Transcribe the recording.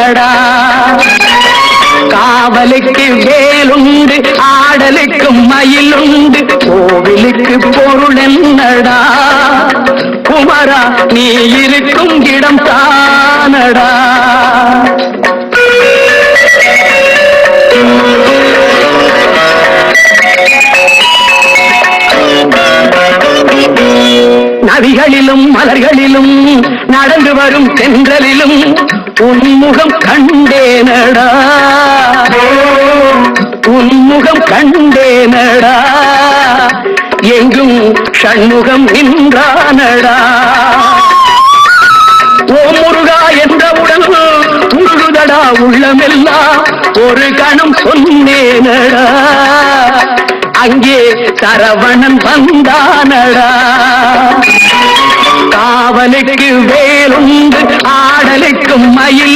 என்னடா காவலுக்கு வேலுண்டு ஆடலுக்கு மயிலுண்டு கோவிலுக்கு பொருள் என்னடா குமரா நீ இருக்கும் இடம் தானடா நதிகளிலும் மலர்களிலும் நடந்து வரும் தென்றலிலும் உன்முகம் கண்டேனடா உன்முகம் கண்டேனடா எங்கும் ஷண்முகம் நின்றானடா ஓ முருகா என்றவுடன் உருகுதடா உள்ளமெல்லாம் ஒரு கணம் சொன்னேனடா அங்கே சரவணன் வந்தானடா காவலுக்கு வேலுண்டு ஆடலுக்கு மயில்